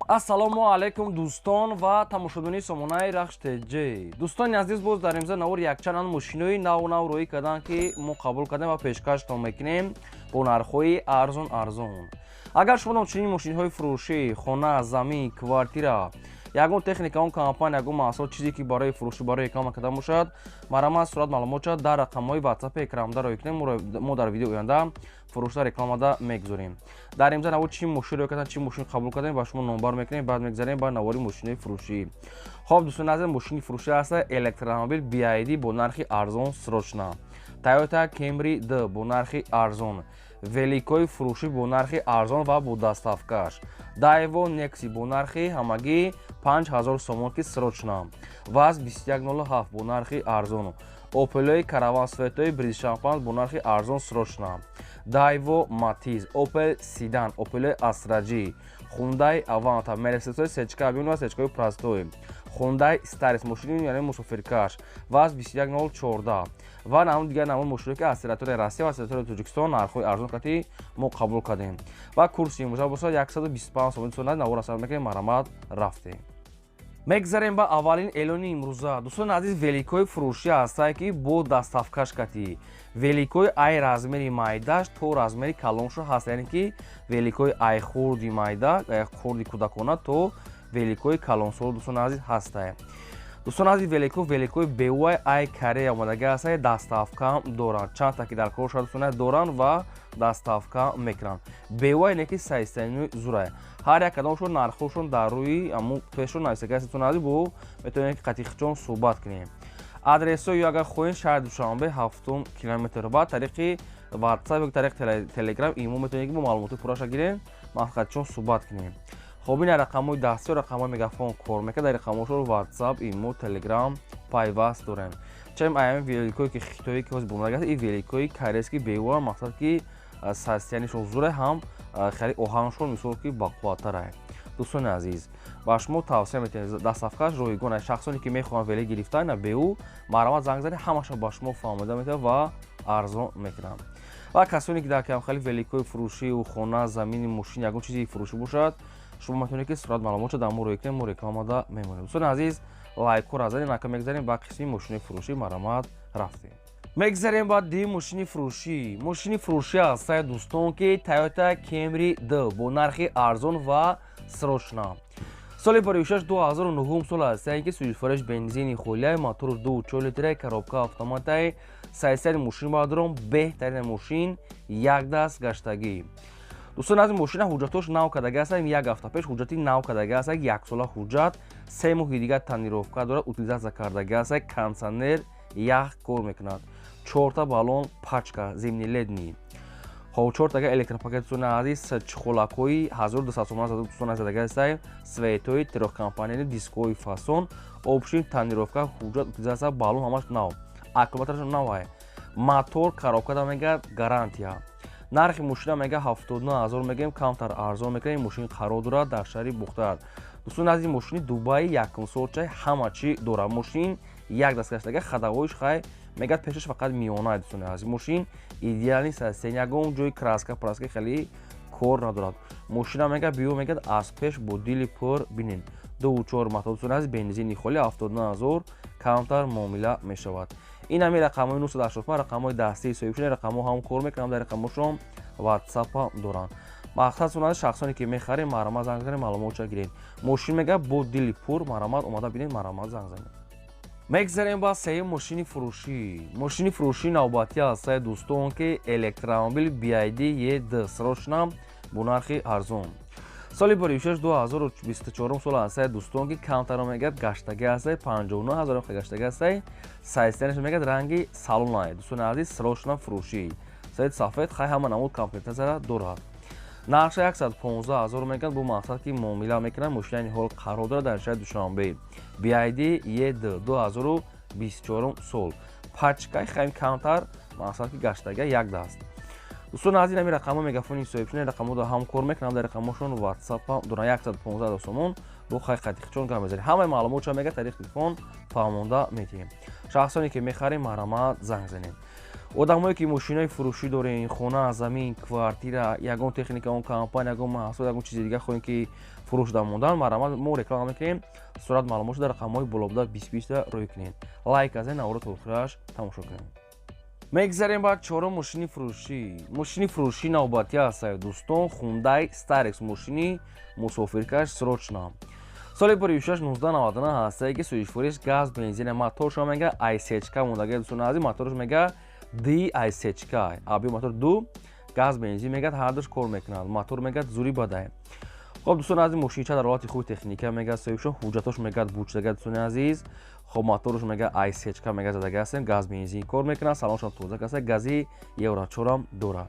ассалому алайкум дӯстон ва тамошобини сомонаи рахш теҷ. Дӯстони азиз, боз дар имза навор якчанд мошинои нав роӣ карданд ки мо қабул кардем ва пешкаштон мекунем бо нархҳои арзон. Агар шумо чунин мошинҳои фурӯшӣ, хона, замин, квартира, ягон техника, он компания, ягон маҳсулот, чизе ки барои фурӯшӣ, барои реклама карда бошад, марамат сурат маълумот шуд дар рақамҳои WhatsApp экранда роӣ кунем. Мо дар видеои оянда фурӯшда рекламада мегузорем. Дар имза навор чӣ мошин роӣ кардем, чӣ мошин қабул кардем, ба шумо номбар мекунем, баъд мегзарем ба навори мошинои фурӯшӣ. Хоб дӯстони азиз, мошини фурӯшӣ аст электромобил BYD бо нархи арзон срочна. Toyota Camry D бо нархи арзон. Великои фурӯшӣ бо нархи арзон ва бо доставкаш. Daewoo Nexi бо нархи ҳамагӣ 5000 сомон ки срочна. ВАЗ 2107 бо нархи арзон. Opel Caravan светои British Champagne бо нархи арзон срочна. Daewoo Matiz, Opel Sedan, Opel Astra-G, Hyundai Avanta, Mercedes сечка абиён ва сечкаи простой. Hyundai Staris мошини яъне мусофиркаш. ВАЗ 21014. ва намун дигар намун мошино ки аз территорияи Россия ва территорияи Тоҷикистон нархҳои арзон кати мо қабул кардем. Ва курси имрӯза бошад 125 сомон сона навор асар мекунем марамат рафтем. Мегзарем ба аввалин эълони имрӯза. Дӯстони азиз, великои фурӯшӣ ҳастае ки бо доставкаш кати. Великои ай размери майдаш то размери калоншо ҳаст, яъне ки великои ай хурди майда, хурди кӯдакона то великои калонсол дӯстони азиз ҳастае. Дӯстони азиз, великои беуай ай каре омадагӣ ҳастае, доставка доранд. Чандта ки дар кор шуда дӯстони доранд ва доставка мекунанд. Беуай не ки 309 зурае. ҳар як кадомшон нархҳошон дар рӯи аму пешон нависагиаст. Дӯстони азиз, бо метавонем ки қатиқчон суҳбат кунем. Адресои агар хоҳем шаҳри Душанбе 7 километр ба тариқи WhatsApp ё тариқи Telegram имо метавонем ки бо маълумоти пурраша гирем, қатиқчон суҳбат кунем. Хоб ин рақамҳои дастӣ ё рақамҳои мегафон кор мекунад. Дар рақамҳошон WhatsApp, имо, Telegram пайваст дорем. Чаим аями великое ки хитоӣ ки ҳоз бумагаст, и великои корейски беуа мақсад ки састиянишон зуре ҳам хеле оҳангшон мисол ки бақувваттарае. Дӯстони азиз, ба шумо тавсия метавонем доставкаш ройгона. Шахсоне ки мехоҳанд веле гирифтан на беу марамат занг занед, ҳамаша ба шумо фаҳмода метавонад ва арзон мекунанд. ва касоне ки дар камхали великои фурӯшӣ, хона, замини, мошин ягон чизи фурӯшӣ бошад, шумо метавонед ки сурат маълумот дар мо роӣ кунем, мо рекламада мемонем. Дӯстони азиз, лайкҳоро занед, нака мегзарем ба қисми мошини фурӯшӣ марамат рафтем. Мегзарем ба ди мошини фурӯшӣ. Мошини фурӯшӣ ҳастае дӯстон ки Toyota Camry D бо нархи арзон ва срочна. Соли 2006-2009 сол ҳастае ки сӯзишфарӯш бензини холияи мотори 2.4 литраи коробка автоматаи 300 мошин бардором, беҳтарин мошин, як даст гаштагӣ. Дӯстони азиз, мошина ҳуҷҷатош нав кардагӣ ҳастае. Як ҳафта пеш ҳуҷҷати нав кардагӣ ҳастае, яксола ҳуҷҷат, 3 моҳи дигар танировка дорад, утилизатсия кардагӣ ҳастае, кондитсионер ях кор мекунад, 4 баллон пачка зимни ледни. Хоб 4 электропакет дӯстони азиз, чихолакҳои 1200 сомон дӯстони азиз дагӣ ҳастае, светои трехкомпонияни дискҳои фасон, опшин, танировка, ҳуҷҷат, утилизатсия, баллон ҳамаш нав. Аккумуляторашон навае. Мотор, коробкада мега гарантия. Нархи мошина мега 79000 мегем, камтар арзон мекунем. Мошин қарор дорад дар шаҳри Бухтар. Дӯстони азиз, мошини Дубай якумсолчаи ҳама чӣ дорад. Мошин як даст гаштагӣ, хадағоиш хай мегӯяд пешаш фақат миёнае. Дӯстони азиз, мошин идеал нест, ягон ҷои краска хеле кор надорад. Мошина мега биё мегӯяд аз пеш бо дили пур бинин. 2.4 мотор дӯстони азиз, бензини холи 79000, камтар муомила мешавад. ин ҳами рақамҳои 985 рақамҳои дастии соҳибшудаи рақамҳо ҳам кор мекунанд. дар рақамҳошон WhatsApp доранд. мақсадшон аз шахсоне ки мехарем марамат занг занед, маълумотша гиред. Мошин мега бо дили пур марамат омада бинед, марамат занг занед. мегзарем ба сеюм мошини фурӯшӣ. Мошини фурӯшии навбатӣ ҳастае дӯстон ки электромобил BYD E-D срочна бо нархи арзон. соли 2006-2024 сол ҳастае дӯстон ки камтаро мегӯяд гаштагӣ ҳастае, 59000 гаштагӣ ҳастае, сайстанаш мегӯяд ранги салонае. дӯстони азиз, срочна фурӯшӣ. саид сафед хай ҳама намуд комплектатсия дорад. нарша 115000 мегӯяд бо мақсад ки муомила мекунанд. мошини ҳол қарор дорад дар шаҳри Душанбе. BYD E-D 2024 сол. пачкаи хайм камтар, мақсад ки гаштагӣ як даст. дӯстони азиз, ҳами рақамҳо мегафони соҳибшудаи рақамҳо ҳам кор мекунанд. дар рақамҳошон WhatsApp доранд. 115000 сомон бо хай қатиқчон гап мезанем. ҳамаи маълумотша мега тариқи телефон фаҳмонда метиҳем. шахсоне ки мехарем марамат занг занем. одамое ки мошинаи фурӯшӣ дорем, хона, замин, квартира, ягон техника, он компания, ягон маҳсул, ягон чизи дига хоҳем ки фурӯшда мондан, марҳамат мо реклама мекунем. Сурат маълумотро дар рақамҳои болобуда 2020 рӯй кунед. Лайк казед, навора то охираш тамошо кунед. мегзарем ба чорум мошини фурӯшӣ. Мошини фурӯшӣ навбатӣ аст дӯстон, Hyundai Starex мошини мусофиркаш срочна. соли 1699 ҳастае ки сӯишфуриш газ, бензин, моторшо мега ICHK мондаги дӯстон азиз, моторш мега DICHK. Абё мотор 2, газ, бензин мегад ҳардуш кор мекунад. Мотор мегад зури бадай. خب دوستان عزیز ماشینچه در حالت خوب تکنیکا میگه سویشون حجتاش میگه بوچدگه دوستان عزیز خب موتورش میگه ICHK میگه زدگه هستن گاز بنزین کار میکنه سالانشون توزه هست گازی یورو 4 دوره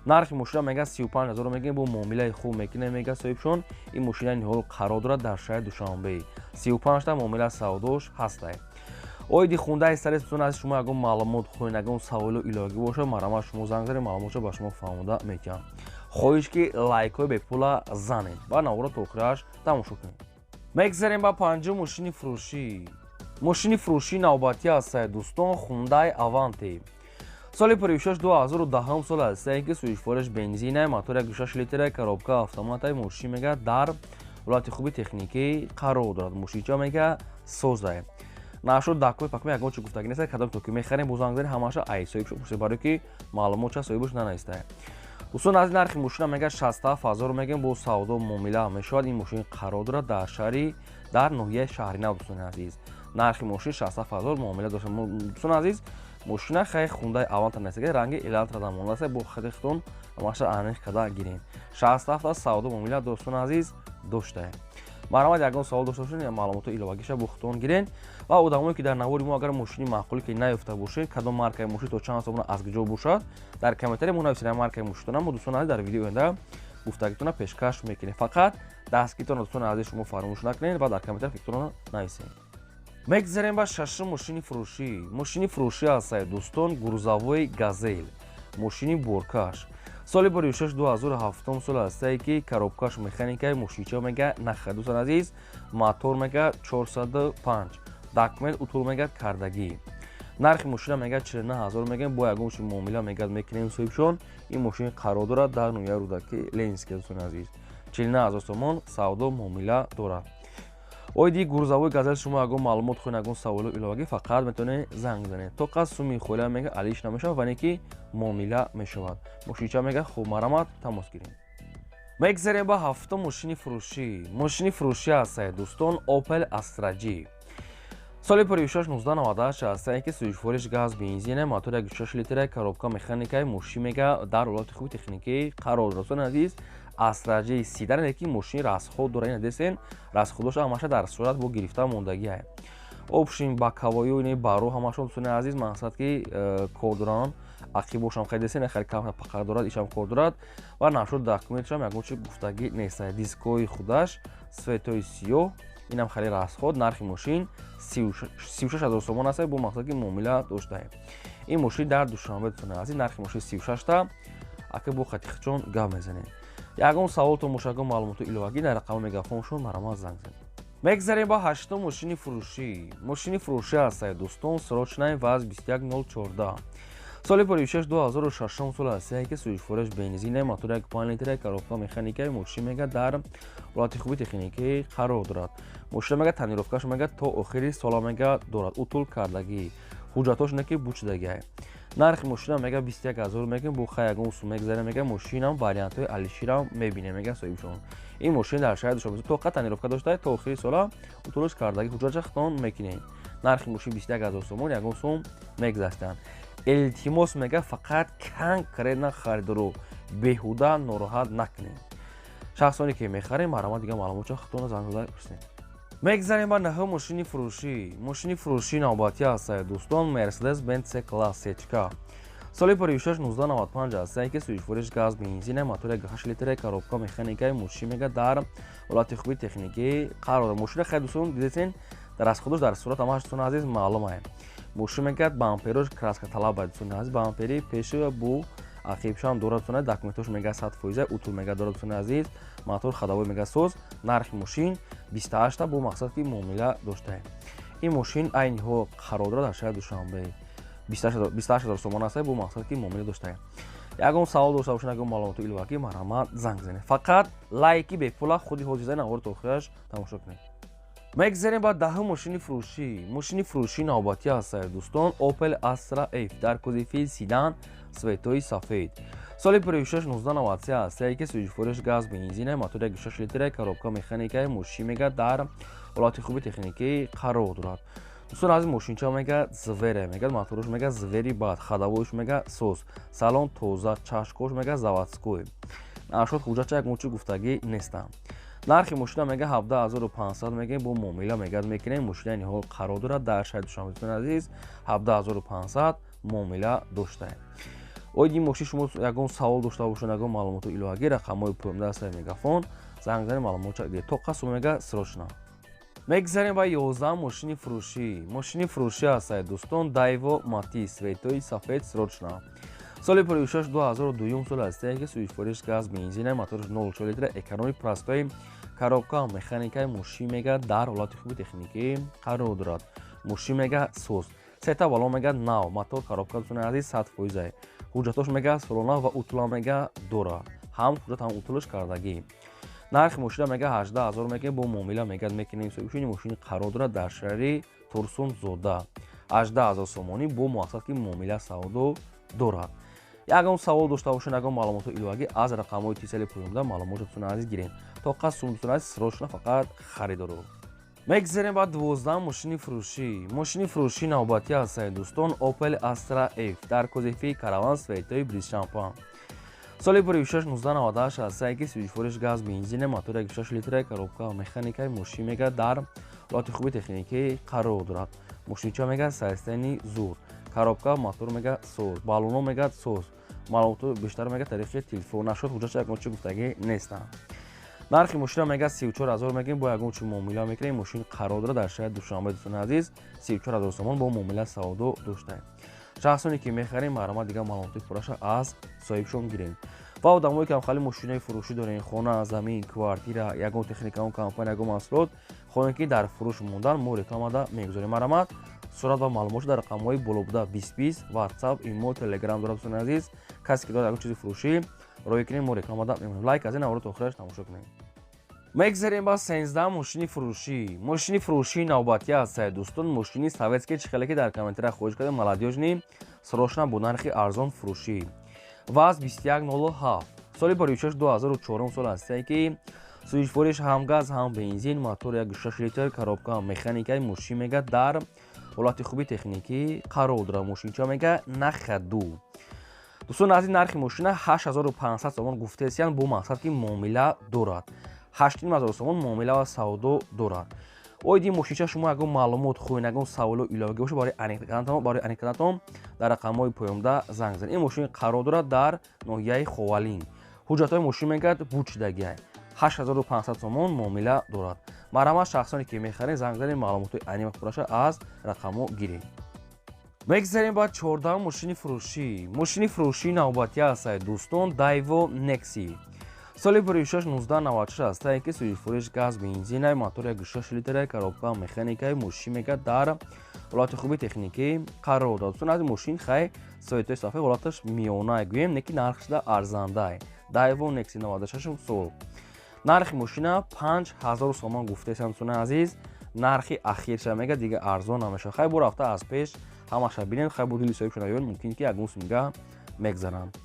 нархи мошина мега 35000 мегем бо муомилаи хуб мекунем мега соҳибшон ин мошина ниҳол қарор дорад дар шаҳри Душанбе 35 та муомила савдош ҳастай оиди Hyundai Starex тун аз шумо ягон маълумот хоҳед ягон саволо иловагӣ бошад марҳамат шумо занг заред маълумотро ба шумо фаҳмода метиҳам хоҳиш ки лайкҳои бепула занед ва навора то охираш тамошо кунед мегзарем ба панҷум мошини фурӯшӣ мошини фурӯшӣ навбатӣ аст дӯстон Hyundai Avante соли 2010 сол ҳастае ки сӯишвориш бензина мотори 6 литра коробка автоматаи мошин мега дар ҳолати хуби техникӣ қарор дорад мошинча мега созае нашуд дакои пакме ягон чи гуфтагӣ нест кадом то ки мехарем бо занг зарем ҳамаша айсоиб шуд барои ки маълумотша соҳибаш нанестае дӯстон аз нархи мошина мега 67000 мегем бо савдо муомила мешавад ин мошин қарор дорад дар шаҳри дар ноҳияи шаҳринав дӯстон азиз нархи мошин 67000 муомила дошта дӯстон азиз мошина хай Hyundai Avante нест ранги электро дамондаст бо хатихтон амаша аниқ када гирем 67 савдо муомила дӯстон азиз доштае марҳамат ягон савол дошта бошед я маълумоти иловагиша бо худтон гирен ва одамое ки дар навори мо агар мошини маъқуле ки наёфта бошед кадом маркаи мошин то чанд сомона аз куҷо бошад дар комментария мо нависед маркаи мошинтона мо дӯстон азиз дар видеои оянда гуфтагитона пешкаш мекунем фақат дастгиритона дӯстон азиз шумо фаромӯш накунед ва дар комментария фиктона нависед мегзарем ба шашум мошини фурӯшӣ аст дӯстон грузовой газель мошини боркаш соли 2006-2007 сол ҳастае ки коробкаш механикаи мошинча мега наха дӯстон азиз мотор мега 405 документ утул мегад кардагӣ нархи мошина мега 49000 мегем бо ягон чи муомила мегад мекунем соҳибшон ин мошин қарор дорад дар ноҳияи рудаки Ленинский дӯстон азиз 49000 сомон савдо муомила дорад оиди грузовой газел шумо ягон маълумот хоҳед ягон саволо иловагӣ фақат метавонед занг занед то қад суми холя мега алиш намешавад ване ки муомила мешавад мошинча мега хуб марҳамат тамос гирем мегзарем ба ҳафтум мошини фурӯшӣ аст дӯстон Opel Astra J соли 1698 ҳастае ки сӯишвориш газ бензин мотори 6 литра коробка механикаи мошин мега дар ҳолати хуби техникӣ қарор дорад дӯстон азиз Astra J сидан ки мошини расход дора ин десен расходош ҳамаша дар сурат бо гирифта мондагиае опшин баковою ин баро ҳамашон дӯстони азиз мақсад ки кор доран ақи бошам хай десен хай кам пақар дорад ишам кор дорад ва нашуд документшам ягон чи гуфтагӣ нест дискои худаш светои сиёҳ инам хали расход нархи мошин 36000 сомон аст бо мақсад ки муомила доштае ин мошин дар Душанбе дӯстони азиз нархи мошин 36 та ака бо хатихчон гап мезанем ягон савол то моша ягон маълумоти иловагӣ дар рақами мегафоншон марҳамат занг занед мегзарем ба ҳаштум мошини фурӯшӣ аст дӯстон срочнаи ВАЗ 21014 соли 2006 сол ҳастае ки сӯишвориш бензин мотори 5 литра коробка механикаи мошин мега дар ҳолати хуби техникӣ қарор дорад мошина мега танировкаш мега то охири сола мега дорад утул кардагӣ ҳуҷҷатош не ки бучдагиае нархи мошина мега 21000 мегем бо хай ягон сум мегзарем мега мошинам вариантҳои алиширам мебинем мега соҳибшон ин мошин дар шаҳри Душанбе то қад танировка доштае то охири сола утулуш кардагӣ ҳуҷҷатша хитон мекунем нархи мошин 21000 сомон ягон сум мегзаштанд илтимос мега фақат конкретна харидоро беҳуда нороҳат накунем шахсоне ки мехарем марҳамат дига маълумотша хитона занг зада пурсем мегзарем ба наҳум мошини фурӯшӣ навбатӣ аст дӯстон Mercedes-Benz C-Class HK соли 1695 ҳастае ки сӯишвориш газ бензин мотори 8 литра коробка механикаи мошин мега дар ҳолати хуби техникӣ қарор мошина хай дӯстон дидесен дар расходош дар сурат ҳамаш дӯстон азиз маълумае мошин мега бамперош краска талаба дӯстон азиз бампери пеши бу ақибшам дорад дӯстон документош мега 100% утул мега дорад дӯстон азиз мотор хадавой мега соз нархи мошин 28 та бо мақсад ки муомила доштае ин мошин айниҳо қарор дорад дар шаҳри Душанбе 28000 сомон аст бо мақсад ки муомила доштае. Ягон савол дошта бошед, ягон маълумоту иловагӣ марҳамат занг занед. Фақат лайки бепула худи ҳозизаи навори то охираш тамошо кунед. мегзарем ба 10 мошини фурӯшии навбатӣ ҳастед дӯстон. Opel Astra F дар кузифи седан светои сафед. соли 16-1993 аст. Яке суҷфурӯш газ бензина мотори 6 литра коробка механикаи мошинега дар ҳолати хуби техникӣ қарор дорад. дӯстон аз ин мошинча мега звере мега моторуш мега звери бад хадавоиш мега сос салон тоза чашкош мега заводской нашод ҳуҷҷатча ягончи гуфтагӣ нестам. нархи мошина мега 17500 мега бо муомила мега мекунем. мошина ин ҳол қарор дорад дар шаҳри Душанбе азиз 17500 муомила доштаем. оиди мошин шумо ягон савол дошта бошед, ягон маълумоту иловагӣ рақамҳои поёмда ҳастаи мегафон занг занед маълумотча дид то қасу мега срочна. мегзарем ба 11 мошини фурӯшӣ ҳастаи дӯстон. Daewoo Matiz светои сафед срочна. соли 2002 сол аст. ки суҷфурӯш газ бензина мотори 0 литра экономи простои коробка механикаи мошин мега дар ҳолати хуби техникӣ қарор дорад. мошин мега сос сета балон мега нав мотор коробка дӯстони азиз 100%. ҳуҷҷатош мега солона ва утла мега дорад. ҳам ҳуҷҷат ҳам утулаш кардагӣ. нархи мошина мега 18000 мега бо муомила мега мекунем. соҳибшини мошини қарор дорад дар шаҳри Турсун Зода 18000 сомонӣ бо мақсад ки муомила савдо дорад. ягон савол дошта бошед, ягон маълумоту иловагӣ аз рақамҳои тисали поёмда маълумотро дӯстони азиз гирем. то қад сум дӯстони азиз срочна фақат харидоро. мегзарем ба 12 мошини фурӯшии навбатӣ ҳастаи дӯстон. Opel Astra F дар кузифи караван светои бризшампан. соли 16-1998 аст. ки суҷфурӯш газ бензина мотори 6 литра коробка механикаи мошин мега дар ҳолати хуби техникӣ қарор дорад. мошинча мега сайстани зур коробка мотор мега сос балоно мега сос маълумоту бештар мега тариқи телефон нашод ҳуҷҷатча ягончи гуфтагӣ нестам. нархи мошина мега 34000 мега бо ягончи муомила мекунем. мошин қарор дорад дар шаҳри Душанбе дӯстони азиз 34000 сомон бо муомила савдо доштаем. шахсоне ки мехарем марҳамат дигар маълумоти пураша аз соҳибшон гирем. ва одамое ки ҳамхали мошинаи фурӯшӣ дорем хона замин квартира ягон техникаон компания ягон маҳсулот хоҳем ки дар фурӯш мондан мо рекламада мегузорем. марҳамат сурат ва маълумотро дар рақамҳои болобуда 2020 WhatsApp имо Telegram дорад дӯстони азиз. касе ки дорад ягон чизи фурӯшӣ роҳӣ кунем мо рекламада мемонем. лайк аз ин навори то охираш тамошо кунем. мегзарем ба 13 мошини фурӯшии навбатӣ ҳастаи дӯстон. мошини советские чихеле ки дар комментария хоҳиш кардем молодёжни срочна бо нархи арзон фурӯшӣ. ваз 2107 соли 2004 сол аст ки суҷфурӯш ҳам газ ҳам бензин мотори 6 литр коробка механикаи мошин мега дар ҳолати хуби техникӣ қарор дорад. мошинча мега нахаду. дӯстон аз ин нархи мошина 8500 сомон гуфтесиян бо мақсад ки муомила дорад. 8000 сомон муомила ва савдо дорад. оиди мошинча шумо ягон маълумот хоҳед, ягон саволо иловагӣ боша барои аниқ карданатон дар рақамҳои поёмда занг занед. ин мошин қарор дорад дар ноҳияи Ховалин. ҳуҷҷатҳои мошин мегӯяд бучидагӣ 8500 сомон муомила дорад. марҳамат шахсоне ки мехарем занг занед маълумотҳои аниқ пураша аз рақамҳо гирем. мегзарем ба 14 мошини фурӯшии навбатӣ ҳастаи дӯстон. Daewoo Nexi соли 16-1996 аст ки суҷфурӯш газ бензина мотори 6 литра коробка механикаи мошин мега дар ҳолати хуби техникӣ қарор дорад. дӯстон аз ин мошин хай светои сафед ҳолаташ миёна гӯем не ки нархшда арзанда. Daewoo Nexi 96 сол. нархи мошина 5000 сомон гуфтесиян дӯстони азиз. нархи ахирша мега дига арзон намеша. хай бо рафта аз пеш ҳамаша бинед. хай бо дили соҳибшон авён мумкин ки ягон сумга мегзаранд.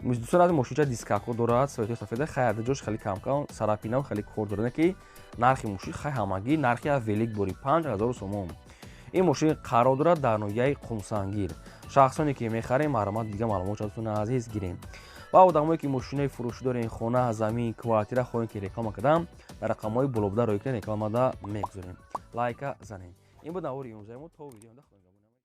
дӯстон аз мошинча дискако дорад светои сафеда хай адаҷош хеле камкам сарапинав хеле кор дорад не ки нархи мошин хай ҳамагӣ нархи велик бори 5000 сомон. ин мошин қарор дорад дар ноҳияи Қумсангир. шахсоне ки мехарем марҳамат дигар маълумотро дӯстони азиз гирем. ва одамое ки мошинаи фурӯшӣ дорем хона замин квартира хоҳем ки реклама кардам дар рақамҳои болобуда роҳӣ кунем рекламада мегузорем. лайка занем. ин буд навори имрӯзаи мо. то видео